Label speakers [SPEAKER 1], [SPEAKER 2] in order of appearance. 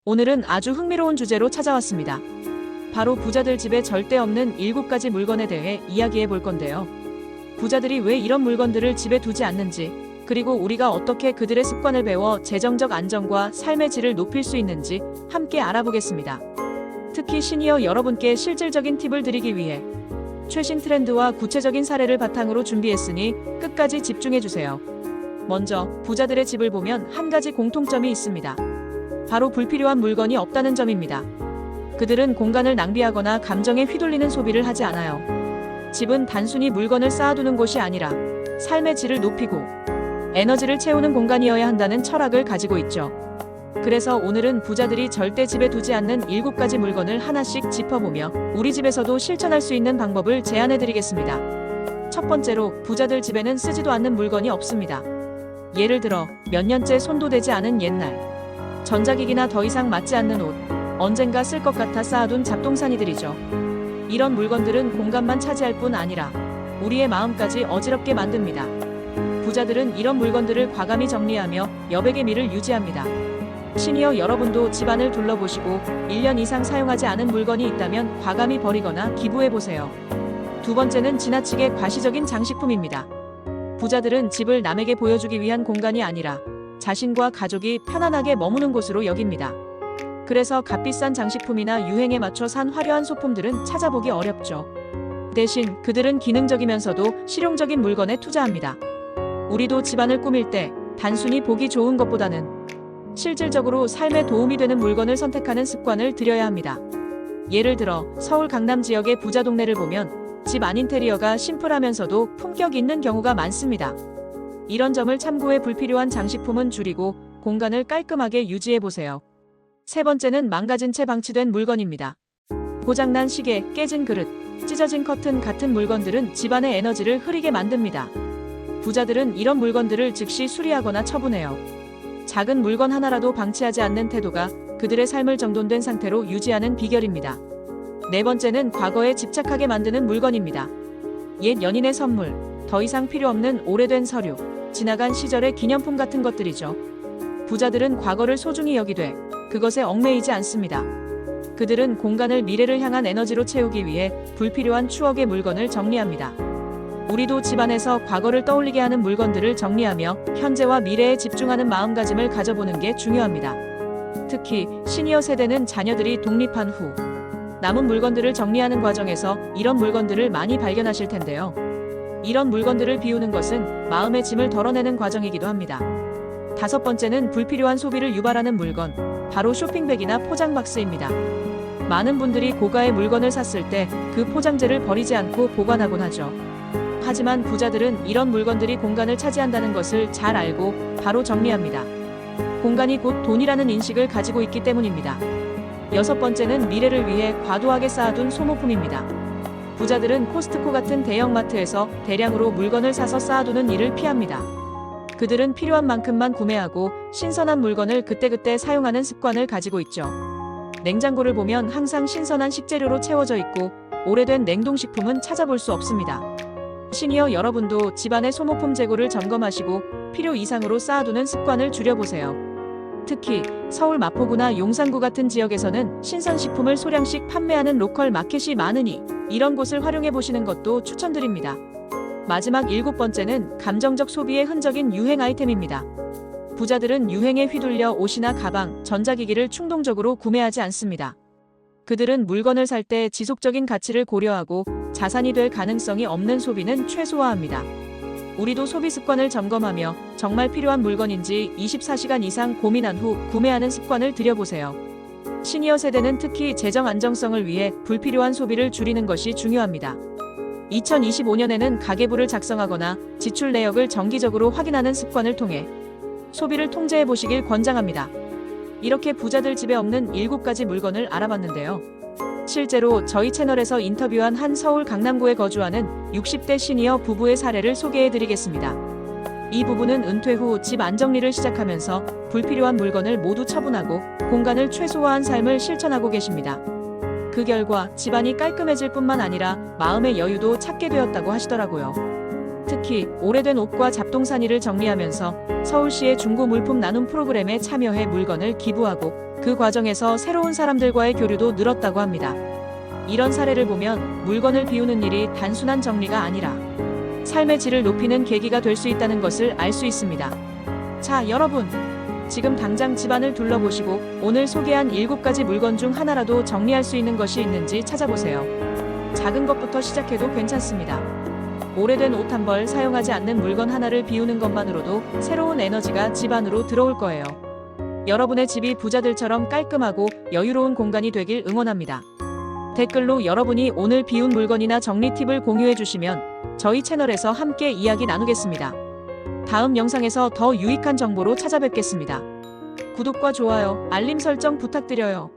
[SPEAKER 1] 오늘은 아주 흥미로운 주제로 찾아왔습니다. 바로 부자들 집에 절대 없는 7가지 물건에 대해 이야기해 볼 건데요. 부자들이 왜 이런 물건들을 집에 두지 않는지, 그리고 우리가 어떻게 그들의 습관을 배워 재정적 안정과 삶의 질을 높일 수 있는지 함께 알아보겠습니다. 특히 시니어 여러분께 실질적인 팁을 드리기 위해 최신 트렌드와 구체적인 사례를 바탕으로 준비했으니 끝까지 집중해 주세요. 먼저 부자들의 집을 보면 한 가지 공통점이 있습니다. 바로 불필요한 물건이 없다는 점입니다. 그들은 공간을 낭비하거나 감정에 휘둘리는 소비를 하지 않아요. 집은 단순히 물건을 쌓아두는 곳이 아니라 삶의 질을 높이고 에너지를 채우는 공간이어야 한다는 철학을 가지고 있죠. 그래서 오늘은 부자들이 절대 집에 두지 않는 7가지 물건을 하나씩 짚어보며 우리 집에서도 실천할 수 있는 방법을 제안해 드리겠습니다. 첫 번째로, 부자들 집에는 쓰지도 않는 물건이 없습니다. 예를 들어 몇 년째 손도 대지 않은 옛날 전자기기나 더 이상 맞지 않는 옷, 언젠가 쓸 것 같아 쌓아둔 잡동사니들이죠. 이런 물건들은 공간만 차지할 뿐 아니라 우리의 마음까지 어지럽게 만듭니다. 부자들은 이런 물건들을 과감히 정리하며 여백의 미를 유지합니다. 시니어 여러분도 집안을 둘러보시고 1년 이상 사용하지 않은 물건이 있다면 과감히 버리거나 기부해보세요. 두 번째는 지나치게 과시적인 장식품입니다. 부자들은 집을 남에게 보여주기 위한 공간이 아니라 자신과 가족이 편안하게 머무는 곳으로 여깁니다. 그래서 값비싼 장식품이나 유행에 맞춰 산 화려한 소품들은 찾아보기 어렵죠. 대신 그들은 기능적이면서도 실용적인 물건에 투자합니다. 우리도 집안을 꾸밀 때 단순히 보기 좋은 것보다는 실질적으로 삶에 도움이 되는 물건을 선택하는 습관을 들여야 합니다. 예를 들어 서울 강남 지역의 부자 동네를 보면 집 안 인테리어가 심플하면서도 품격 있는 경우가 많습니다. 이런 점을 참고해 불필요한 장식품은 줄이고 공간을 깔끔하게 유지해보세요. 세 번째는 망가진 채 방치된 물건입니다. 고장난 시계, 깨진 그릇, 찢어진 커튼 같은 물건들은 집안의 에너지를 흐리게 만듭니다. 부자들은 이런 물건들을 즉시 수리하거나 처분해요. 작은 물건 하나라도 방치하지 않는 태도가 그들의 삶을 정돈된 상태로 유지하는 비결입니다. 네 번째는 과거에 집착하게 만드는 물건입니다. 옛 연인의 선물, 더 이상 필요 없는 오래된 서류, 지나간 시절의 기념품 같은 것들이죠. 부자들은 과거를 소중히 여기되 그것에 얽매이지 않습니다. 그들은 공간을 미래를 향한 에너지로 채우기 위해 불필요한 추억의 물건을 정리합니다. 우리도 집안에서 과거를 떠올리게 하는 물건들을 정리하며 현재와 미래에 집중하는 마음가짐을 가져보는 게 중요합니다. 특히 시니어 세대는 자녀들이 독립한 후 남은 물건들을 정리하는 과정에서 이런 물건들을 많이 발견하실 텐데요. 이런 물건들을 비우는 것은 마음의 짐을 덜어내는 과정이기도 합니다. 다섯 번째는 불필요한 소비를 유발하는 물건, 바로 쇼핑백이나 포장박스입니다. 많은 분들이 고가의 물건을 샀을 때 그 포장재를 버리지 않고 보관하곤 하죠. 하지만 부자들은 이런 물건들이 공간을 차지한다는 것을 잘 알고 바로 정리합니다. 공간이 곧 돈이라는 인식을 가지고 있기 때문입니다. 여섯 번째는 미래를 위해 과도하게 쌓아둔 소모품입니다. 부자들은 코스트코 같은 대형마트에서 대량으로 물건을 사서 쌓아두는 일을 피합니다. 그들은 필요한 만큼만 구매하고 신선한 물건을 그때그때 사용하는 습관을 가지고 있죠. 냉장고를 보면 항상 신선한 식재료로 채워져 있고 오래된 냉동식품은 찾아볼 수 없습니다. 시니어 여러분도 집안의 소모품 재고를 점검하시고 필요 이상으로 쌓아두는 습관을 줄여보세요. 특히 서울 마포구나 용산구 같은 지역에서는 신선식품을 소량씩 판매하는 로컬 마켓이 많으니 이런 곳을 활용해 보시는 것도 추천드립니다. 마지막 7번째는 감정적 소비의 흔적인 유행 아이템입니다. 부자들은 유행에 휘둘려 옷이나 가방, 전자기기를 충동적으로 구매하지 않습니다. 그들은 물건을 살 때 지속적인 가치를 고려하고 자산이 될 가능성이 없는 소비는 최소화합니다. 우리도 소비 습관을 점검하며 정말 필요한 물건인지 24시간 이상 고민한 후 구매하는 습관을 들여보세요. 시니어 세대는 특히 재정 안정성을 위해 불필요한 소비를 줄이는 것이 중요합니다. 2025년에는 가계부를 작성하거나 지출 내역을 정기적으로 확인하는 습관을 통해 소비를 통제해 보시길 권장합니다. 이렇게 부자들 집에 없는 7가지 물건을 알아봤는데요. 실제로 저희 채널에서 인터뷰한 한 서울 강남구에 거주하는 60대 시니어 부부의 사례를 소개해 드리겠습니다. 이 부부는 은퇴 후 집 안정리를 시작하면서 불필요한 물건을 모두 처분하고 공간을 최소화한 삶을 실천하고 계십니다. 그 결과 집안이 깔끔해질 뿐만 아니라 마음의 여유도 찾게 되었다고 하시더라고요. 특히 오래된 옷과 잡동사니를 정리하면서 서울시의 중고 물품 나눔 프로그램에 참여해 물건을 기부하고 그 과정에서 새로운 사람들과의 교류도 늘었다고 합니다. 이런 사례를 보면 물건을 비우는 일이 단순한 정리가 아니라 삶의 질을 높이는 계기가 될 수 있다는 것을 알 수 있습니다. 자, 여러분. 지금 당장 집안을 둘러보시고 오늘 소개한 7가지 물건 중 하나라도 정리할 수 있는 것이 있는지 찾아보세요. 작은 것부터 시작해도 괜찮습니다. 오래된 옷 한 벌 사용하지 않는 물건 하나를 비우는 것만으로도 새로운 에너지가 집 안으로 들어올 거예요. 여러분의 집이 부자들처럼 깔끔하고 여유로운 공간이 되길 응원합니다. 댓글로 여러분이 오늘 비운 물건이나 정리 팁을 공유해 주시면 저희 채널에서 함께 이야기 나누겠습니다. 다음 영상에서 더 유익한 정보로 찾아뵙겠습니다. 구독과 좋아요, 알림 설정 부탁드려요.